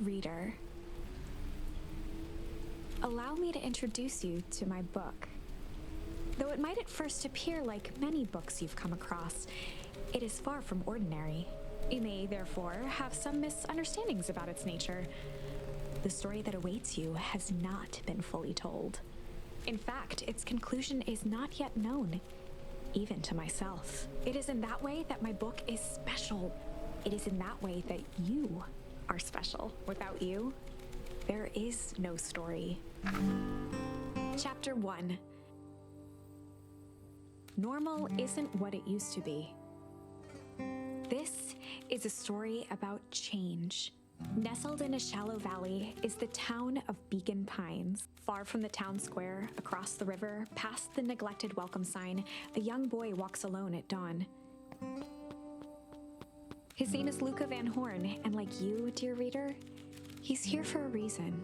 reader, allow me to introduce you to my book. Though it might at first appear like many books you've come across, it is far from ordinary. You may, therefore, have some misunderstandings about its nature. The story that awaits you has not been fully told. In fact, its conclusion is not yet known, even to myself. It is in that way that my book is special. It is in that way that you are special. Without you, there is no story. Chapter 1. Normal isn't what it used to be. This is a story about change. Nestled in a shallow valley is the town of Beacon Pines. Far from the town square, across the river, past the neglected welcome sign, a young boy walks alone at dawn. His name is Luka Van Horn, and like you, dear reader, he's here for a reason.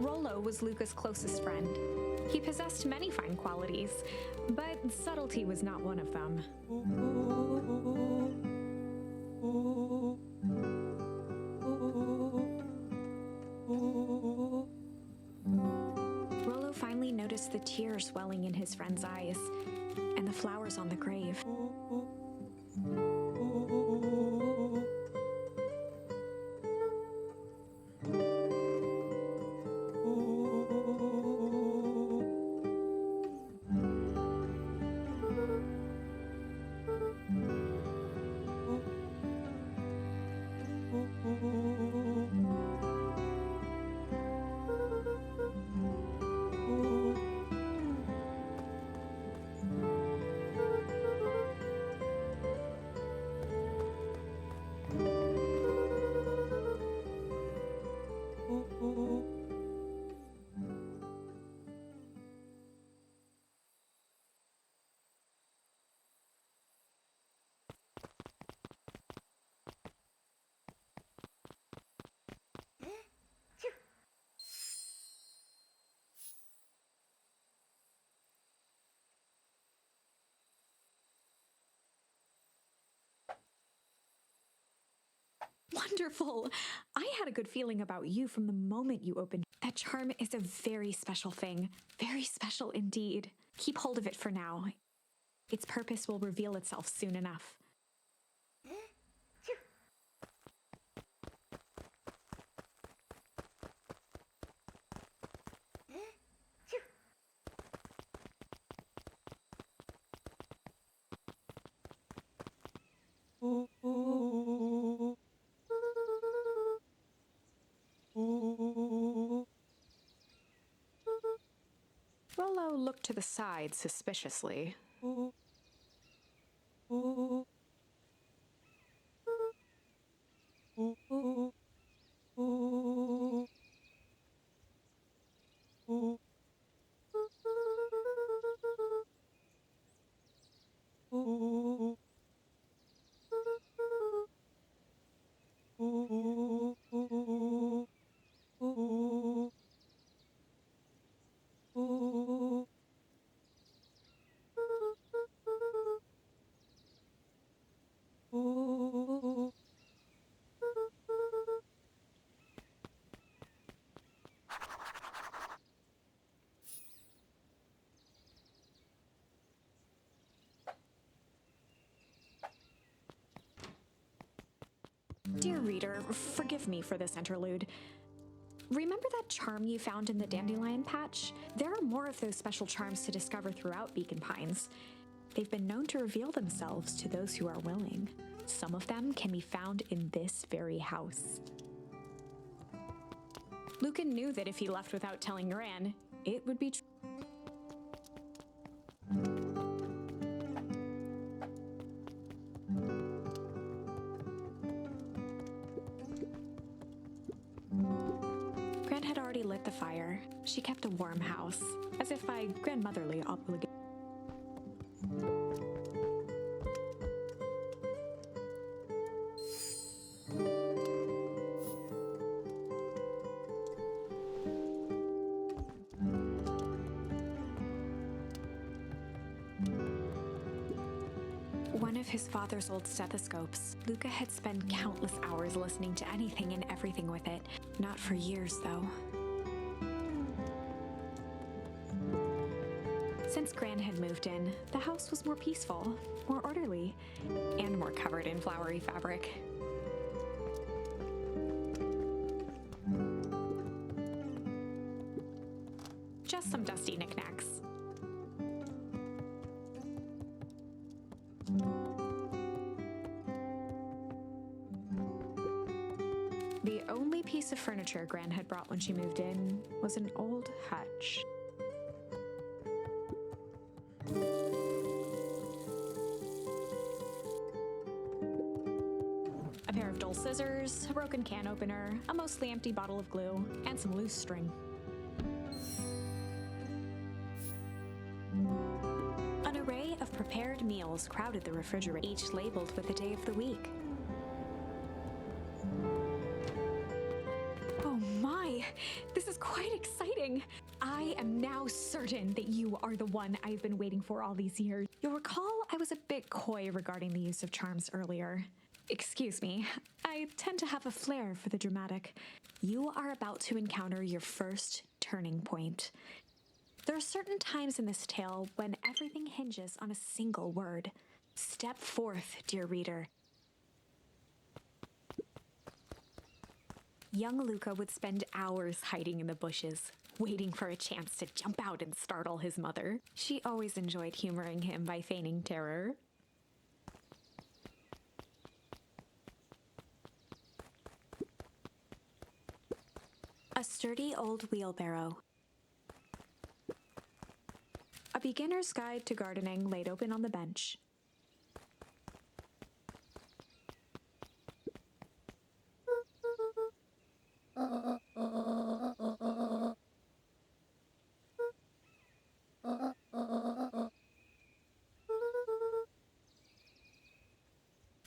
Rolo was Luka's closest friend. He possessed many fine qualities, but subtlety was not one of them. Rolo finally noticed the tears welling in his friend's eyes and the flowers on the grave. Wonderful! I had a good feeling about you from the moment you opened. That charm is a very special thing. Very special indeed. Keep hold of it for now. Its purpose will reveal itself soon enough. Rolo looked to the side suspiciously. Dear reader, forgive me for this interlude. Remember that charm you found in the dandelion patch? There are more of those special charms to discover throughout Beacon Pines. They've been known to reveal themselves to those who are willing. Some of them can be found in this very house. Luka knew that if he left without telling Gran, it would be Gran had already lit the fire. She kept a warm house, as if by grandmotherly obligation. One of his father's old stethoscopes. Luka had spent countless hours listening to anything and everything with it. Not for years, though. Since Gran had moved in, the house was more peaceful, more orderly, and more covered in flowery fabric. Just some dusty knickknacks. The only piece of furniture Gran had brought when she moved in was an old hutch. A pair of dull scissors, a broken can opener, a mostly empty bottle of glue, and some loose string. An array of prepared meals crowded the refrigerator, each labeled with the day of the week. Oh my, this is quite exciting. I am now certain that you are the one I've been waiting for all these years. You'll recall I was a bit coy regarding the use of charms earlier. Excuse me, I tend to have a flair for the dramatic. You are about to encounter your first turning point. There are certain times in this tale when everything hinges on a single word. Step forth, dear reader. Young Luka would spend hours hiding in the bushes, waiting for a chance to jump out and startle his mother. She always enjoyed humoring him by feigning terror. A sturdy old wheelbarrow. A beginner's guide to gardening laid open on the bench.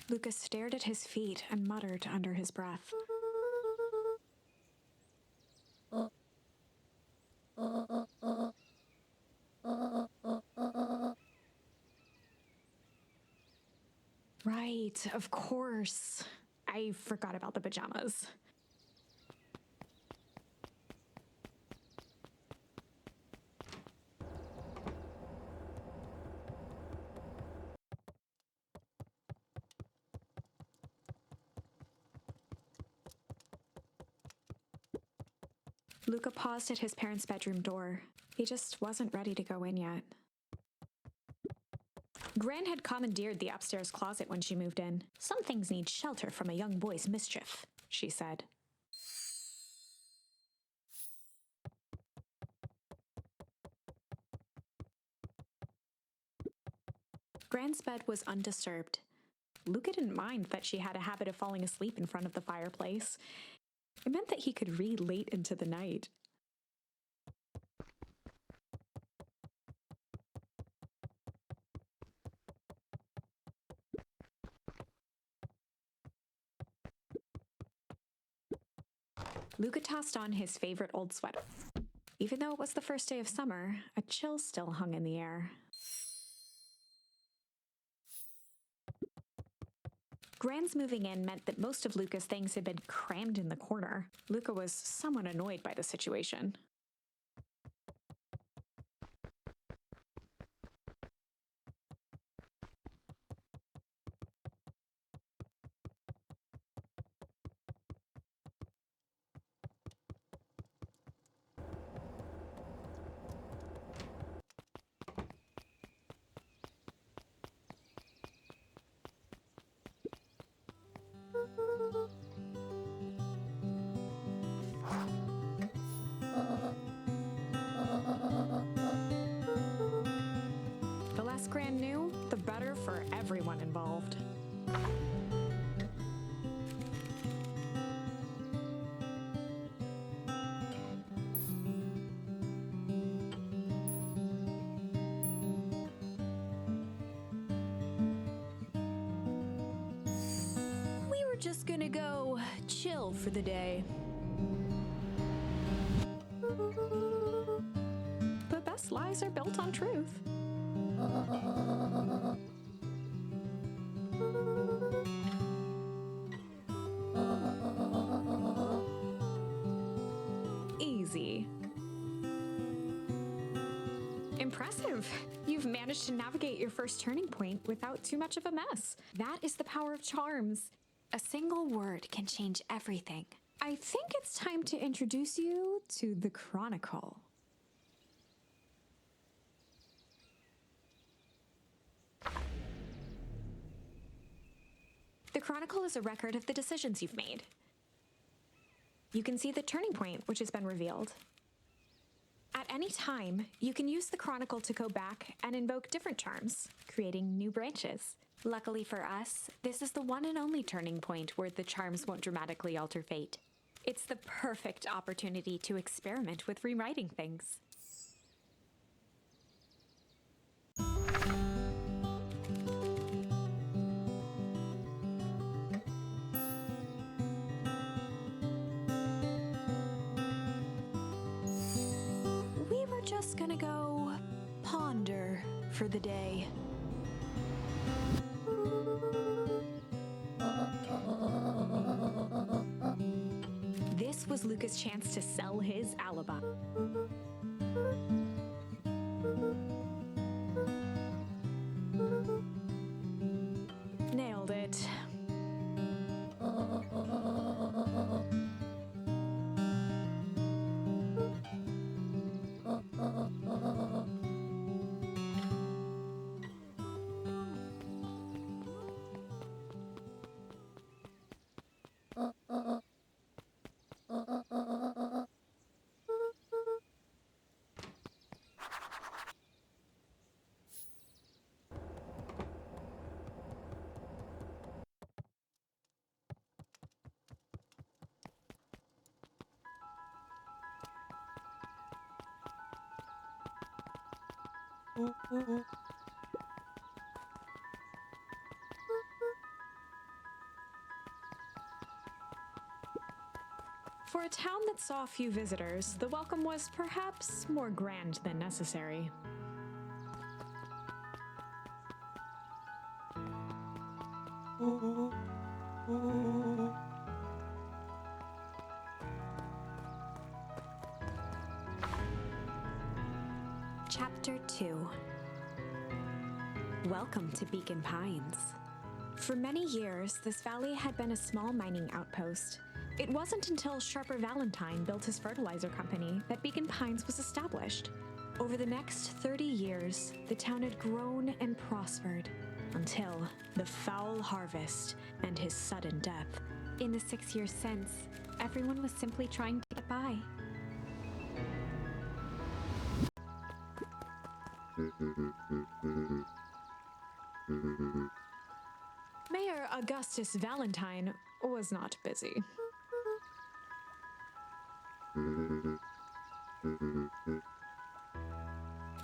Luka stared at his feet and muttered under his breath. Right, of course. I forgot about the pajamas. Luka paused at his parents' bedroom door. He just wasn't ready to go in yet. Gran had commandeered the upstairs closet when she moved in. Some things need shelter from a young boy's mischief, she said. Gran's bed was undisturbed. Luka didn't mind that she had a habit of falling asleep in front of the fireplace. It meant that he could read late into the night. Luka tossed on his favorite old sweater. Even though it was the first day of summer, a chill still hung in the air. Gran's moving in meant that most of Luka's things had been crammed in the corner. Luka was somewhat annoyed by the situation. less grand new, the better for everyone involved. We were just gonna go chill for the day. The best lies are built on truth. Easy. Impressive. You've managed to navigate your first turning point without too much of a mess. That is the power of charms. A single word can change everything. I think it's time to introduce you to the Chronicle. The Chronicle is a record of the decisions you've made. You can see the turning point which has been revealed. At any time, you can use the Chronicle to go back and invoke different charms, creating new branches. Luckily for us, this is the one and only turning point where the charms won't dramatically alter fate. It's the perfect opportunity to experiment with rewriting things. We were just gonna go ponder for the day. This was Luka's chance to sell his alibi. Nailed it. For a town that saw few visitors, the welcome was perhaps more grand than necessary. Chapter 2. Welcome to Beacon Pines. For many years, this valley had been a small mining outpost. It wasn't until Sharper Valentine built his fertilizer company that Beacon Pines was established. Over the next 30 years, the town had grown and prospered until the foul harvest and his sudden death. In the 6 years since, everyone was simply trying to get by. Mayor Augustus Valentine was not busy.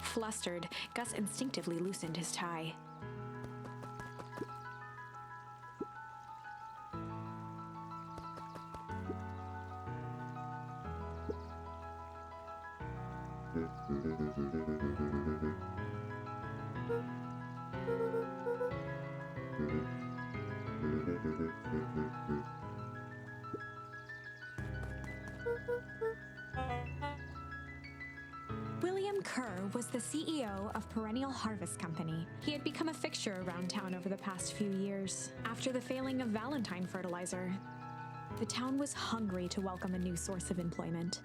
Flustered, Gus instinctively loosened his tie. William Kerr was the CEO of Perennial Harvest Company. He had become a fixture around town over the past few years. After the failing of Valentine fertilizer, the town was hungry to welcome a new source of employment.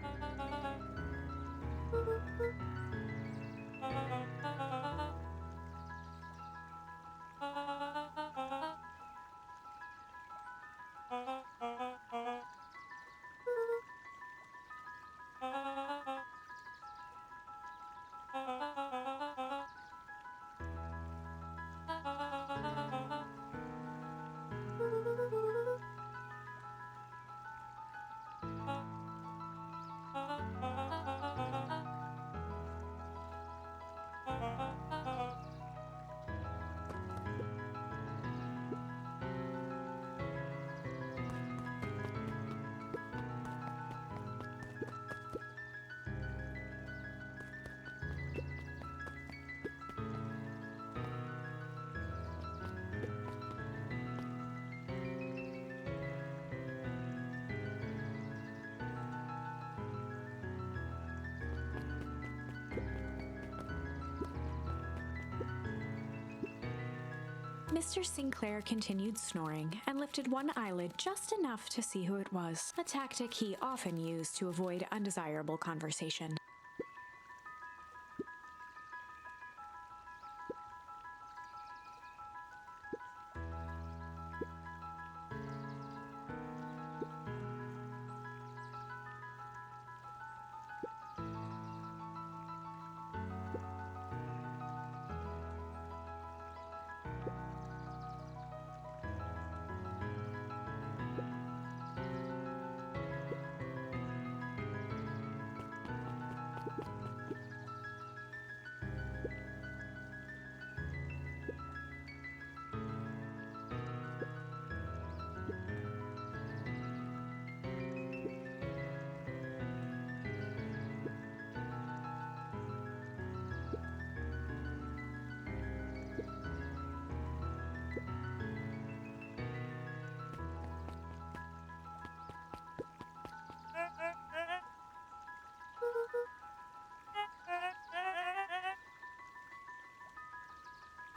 Mr. Sinclair continued snoring and lifted one eyelid just enough to see who it was, a tactic he often used to avoid undesirable conversation.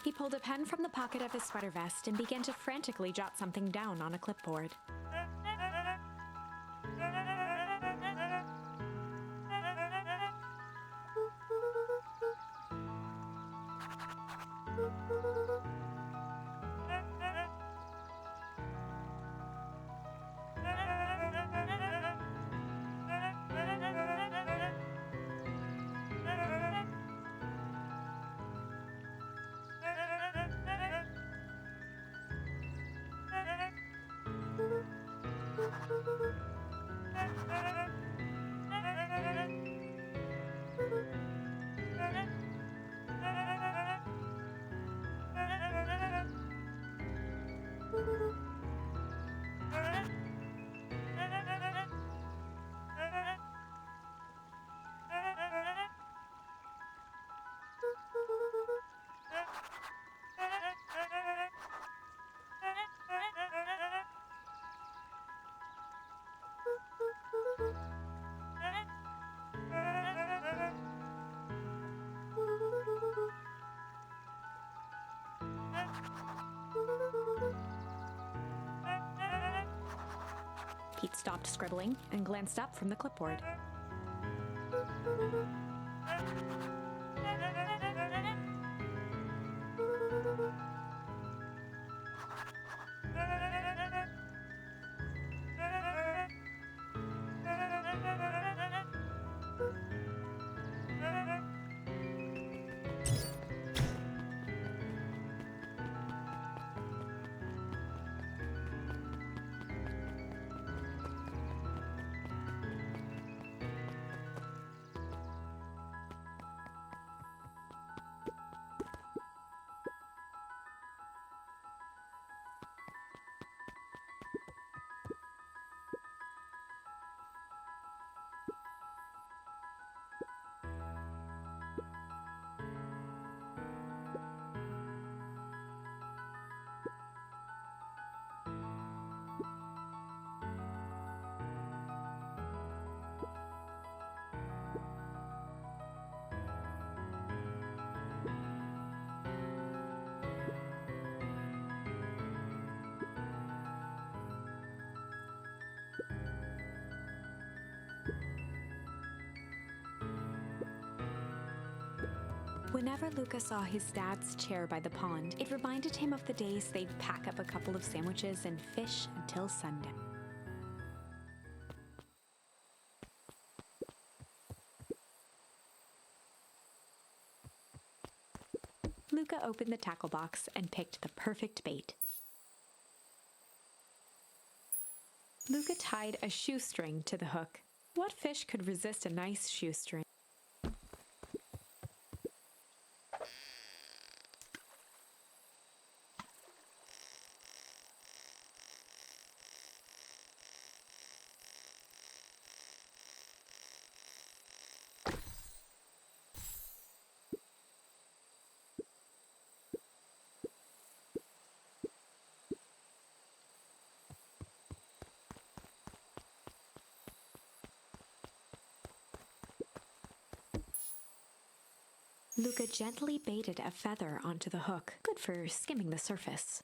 He pulled a pen from the pocket of his sweater vest and began to frantically jot something down on a clipboard. Pete stopped scribbling and glanced up from the clipboard. Whenever Luka saw his dad's chair by the pond, it reminded him of the days they'd pack up a couple of sandwiches and fish until sundown. Luka opened the tackle box and picked the perfect bait. Luka tied a shoestring to the hook. What fish could resist a nice shoestring? Luka gently baited a feather onto the hook, good for skimming the surface.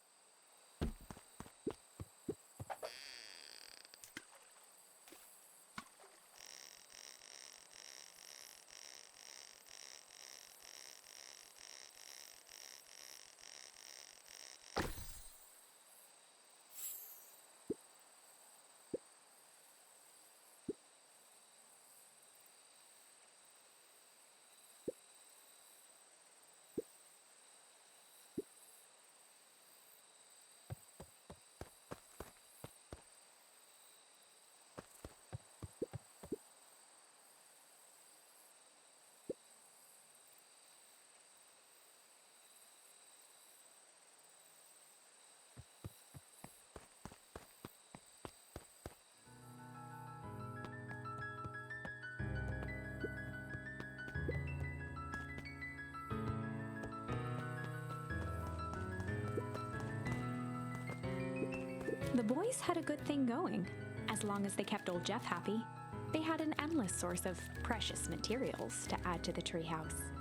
The boys had a good thing going, as long as they kept old Jeff happy. They had an endless source of precious materials to add to the treehouse.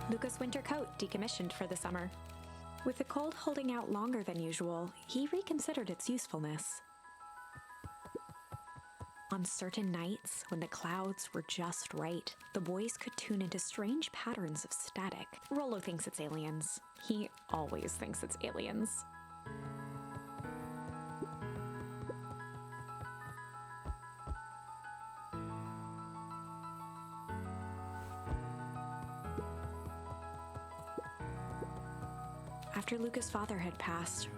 Luka's winter coat decommissioned for the summer. With the cold holding out longer than usual, he reconsidered its usefulness. On certain nights, when the clouds were just right, the boys could tune into strange patterns of static. Rolo thinks it's aliens. He always thinks it's aliens. After Luka's father had passed,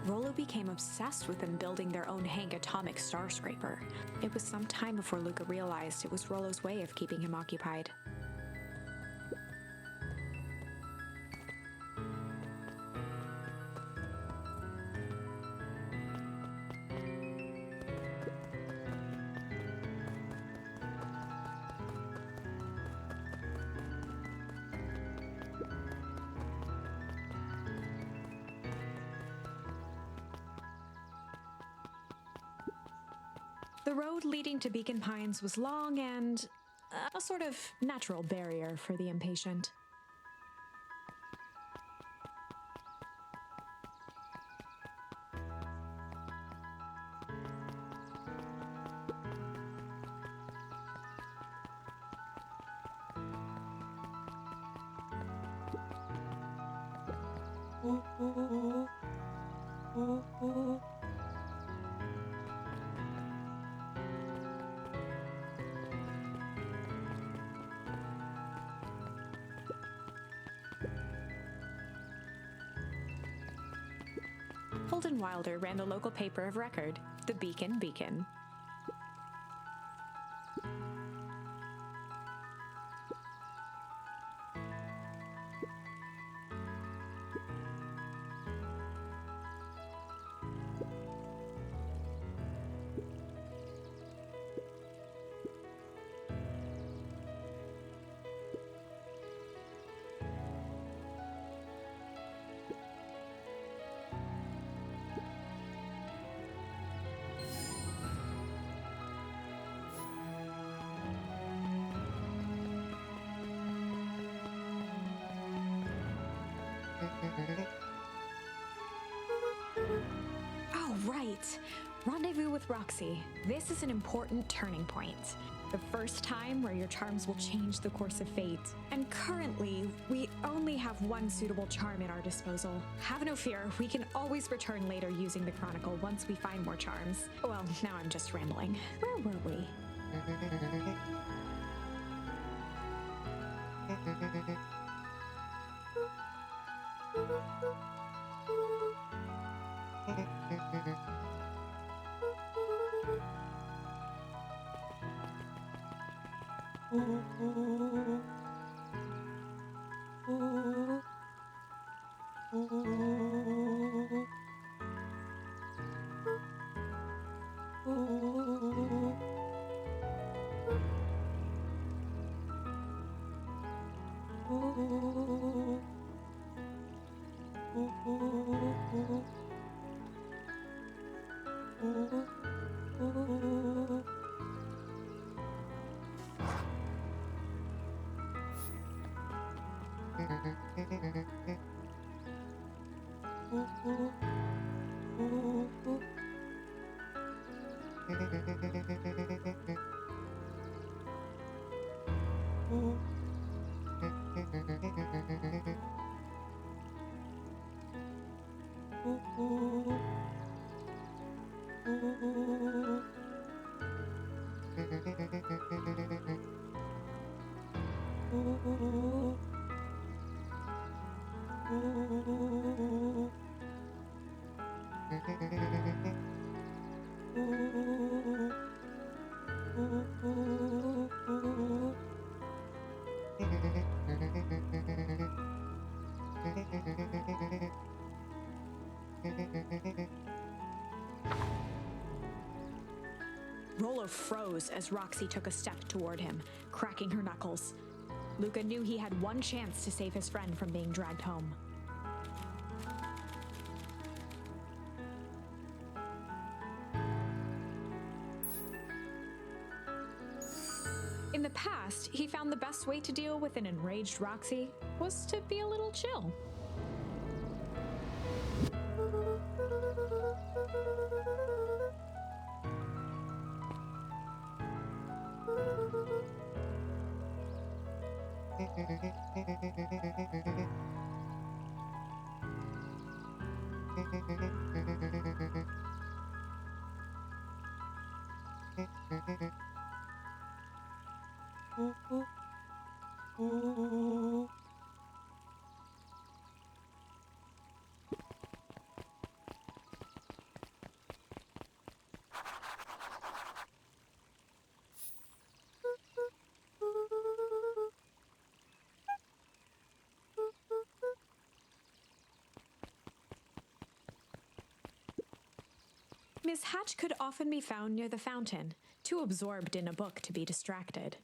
Rolo became obsessed with them building their own Häng atomic star scraper. It was some time before Luka realized it was Rolo's way of keeping him occupied. The road leading to Beacon Pines was long and a sort of natural barrier for the impatient. Holden Wilder ran the local paper of record, the Beacon Beacon. Right. Rendezvous with Roxy. This is an important turning point. The first time where your charms will change the course of fate. And currently, we only have one suitable charm at our disposal. Have no fear, we can always return later using the Chronicle once we find more charms. Well, now I'm just rambling. Where were we? Rolo froze as Roxy took a step toward him, cracking her knuckles. Luka knew he had one chance to save his friend from being dragged home. In the past, he found the best way to deal with an enraged Roxy was to be a little chill. Miss Hatch could often be found near the fountain, too absorbed in a book to be distracted.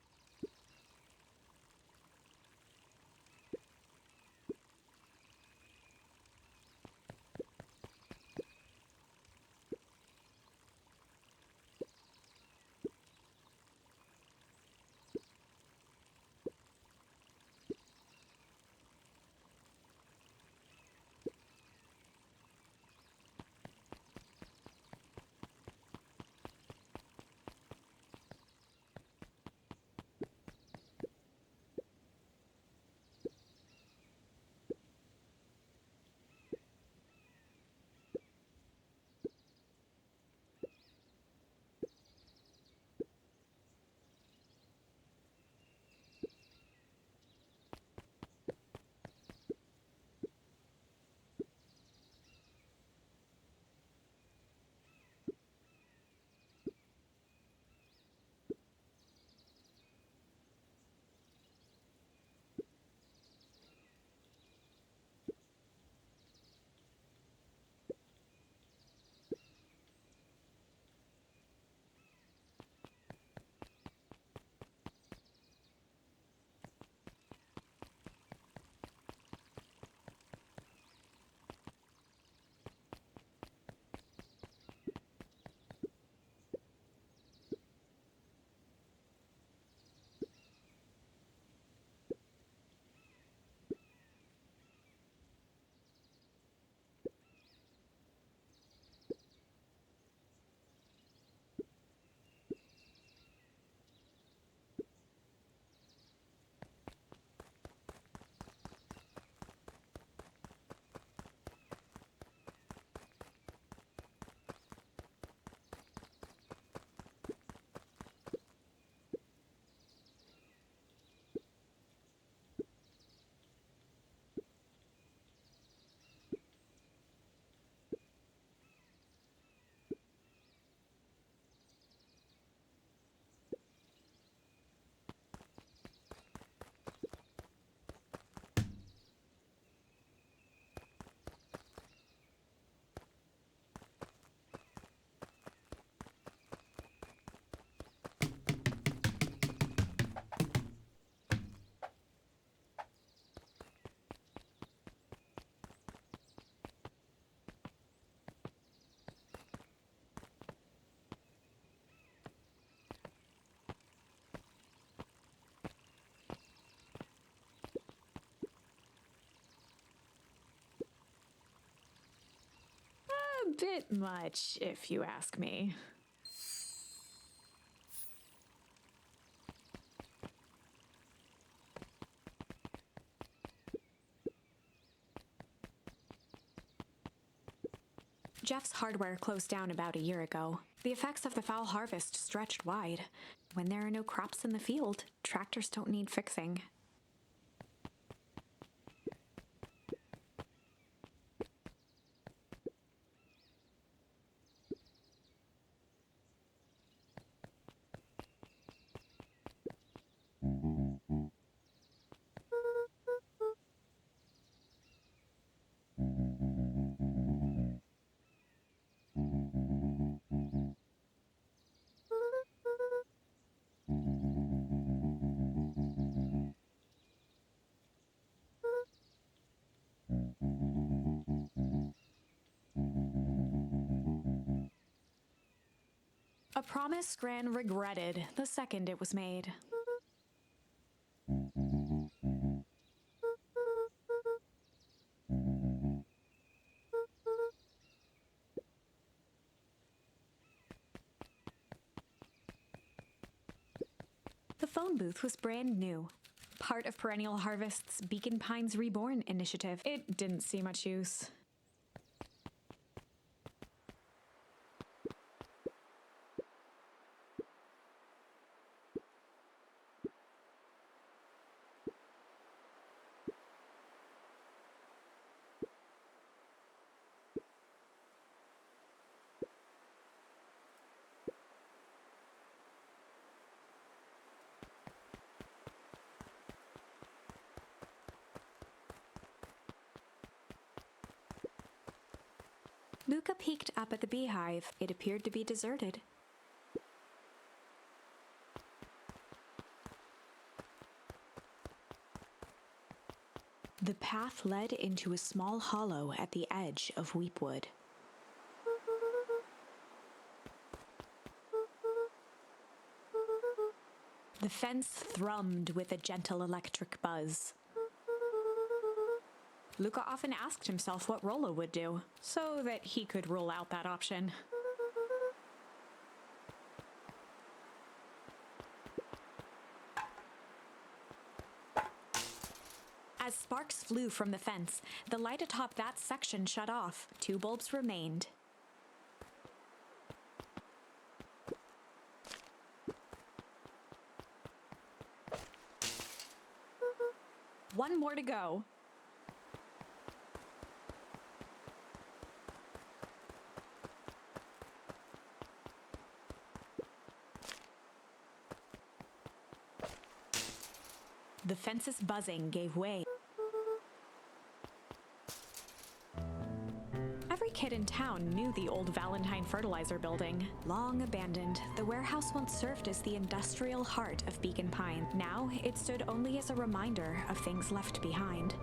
bit much, if you ask me. Jeff's hardware closed down about a year ago. The effects of the foul harvest stretched wide. When there are no crops in the field, tractors don't need fixing. A promise Gran regretted the second it was made. The phone booth was brand new, part of Perennial Harvest's Beacon Pines Reborn initiative. It didn't see much use. Luka peeked up at the beehive. It appeared to be deserted. The path led into a small hollow at the edge of Weepwood. The fence thrummed with a gentle electric buzz. Luka often asked himself what Rolo would do, so that he could rule out that option. As sparks flew from the fence, the light atop that section shut off. 2 bulbs remained. One more to go. The fence's buzzing gave way. Every kid in town knew the old Valentine fertilizer building. Long abandoned, the warehouse once served as the industrial heart of Beacon Pine. Now, it stood only as a reminder of things left behind.